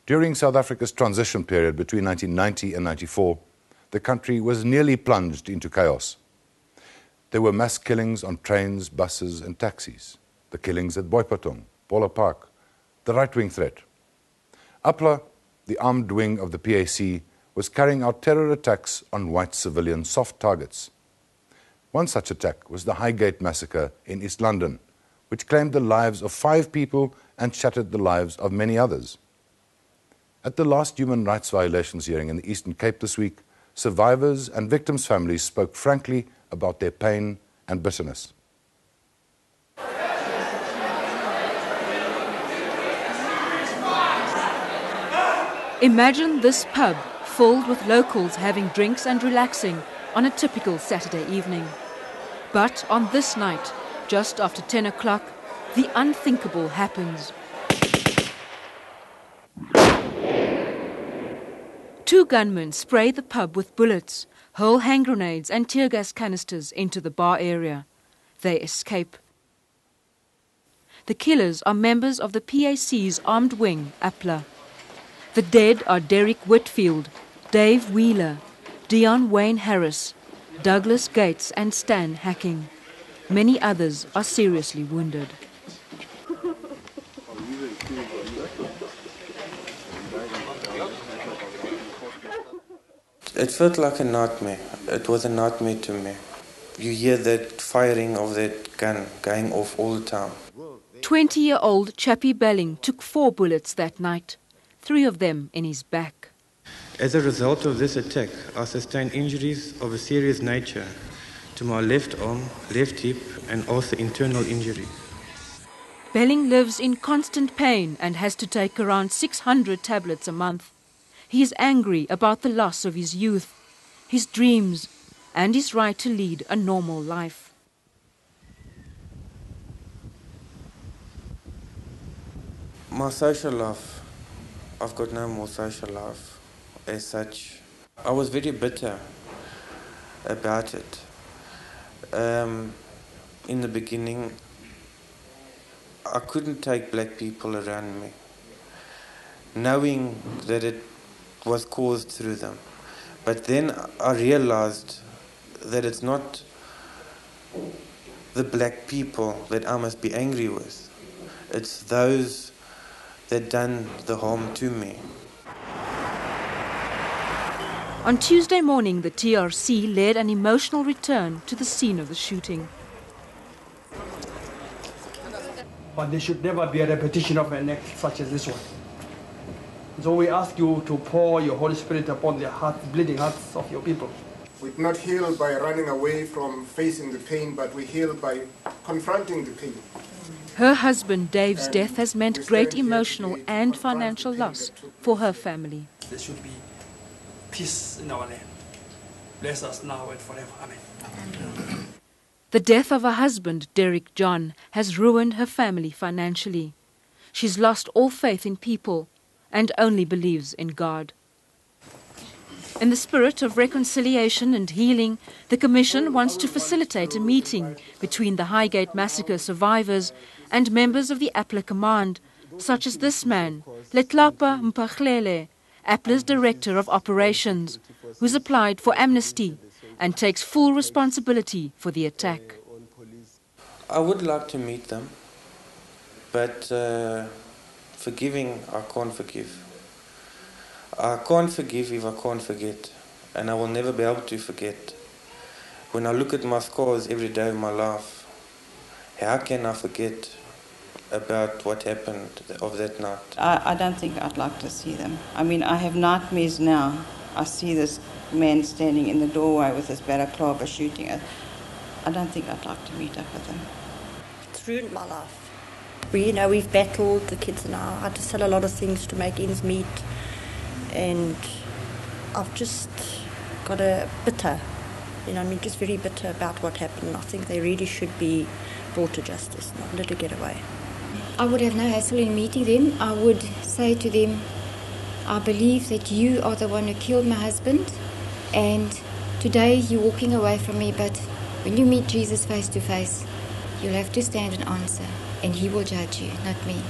During South Africa's transition period between 1990 and 94, the country was nearly plunged into chaos. There were mass killings on trains, buses and taxis, the killings at Boipatong, Polo Park, the right-wing threat. APLA, the armed wing of the PAC, was carrying out terror attacks on white civilian soft targets. One such attack was the Highgate massacre in East London, which claimed the lives of 5 people and shattered the lives of many others. At the last human rights violations hearing in the Eastern Cape this week, survivors and victims' families spoke frankly about their pain and bitterness. Imagine this pub filled with locals having drinks and relaxing on a typical Saturday evening. But on this night, just after 10 o'clock, the unthinkable happens. 2 gunmen spray the pub with bullets, hurl hand grenades and tear gas canisters into the bar area. They escape. The killers are members of the PAC's armed wing, APLA. The dead are Derek Whitfield, Dave Wheeler, Dion Wayne Harris, Douglas Gates and Stan Hacking. Many others are seriously wounded. It felt like a nightmare. It was a nightmare to me. You hear that firing of that gun going off all the time. 20-year-old Chappie Belling took 4 bullets that night, 3 of them in his back. As a result of this attack, I sustained injuries of a serious nature to my left arm, left hip and also internal injuries. Belling lives in constant pain and has to take around 600 tablets a month. He is angry about the loss of his youth, his dreams, and his right to lead a normal life. My social life, I've got no more social life as such. I was very bitter about it. In the beginning, I couldn't take black people around me, knowing that it was caused through them. But then I realized that it's not the black people that I must be angry with. It's those that done the harm to me. On Tuesday morning, the TRC led an emotional return to the scene of the shooting. But there should never be a repetition of an act such as this one. So we ask you to pour your Holy Spirit upon the hearts, bleeding hearts of your people. We do not heal by running away from facing the pain, but we heal by confronting the pain. Her husband Dave's death has meant great emotional and financial loss for her family. There should be peace in our land. Bless us now and forever. Amen. The death of her husband, Derek John, has ruined her family financially. She's lost all faith in people and only believes in God. In the spirit of reconciliation and healing, the Commission wants to facilitate a meeting between the Highgate massacre survivors and members of the APLA command, such as this man, Letlapa Mpaglele, APLA's Director of Operations, who's applied for amnesty and takes full responsibility for the attack. I would like to meet them, but forgiving, I can't forgive. I can't forgive if I can't forget, and I will never be able to forget. When I look at my scars every day of my life, how can I forget about what happened of that night? I don't think I'd like to see them. I mean, I have nightmares now. I see this man standing in the doorway with his balaclava shooting at. I don't think I'd like to meet up with them. It's ruined my life. We've battled, the kids and I had to sell a lot of things to make ends meet. And I've just got a bitter, just very bitter about what happened. I think they really should be brought to justice, not let it get away. I would have no hassle in meeting them. I would say to them, I believe that you are the one who killed my husband, and today you're walking away from me, but when you meet Jesus face to face, you'll have to stand and answer, and he will judge you, not me.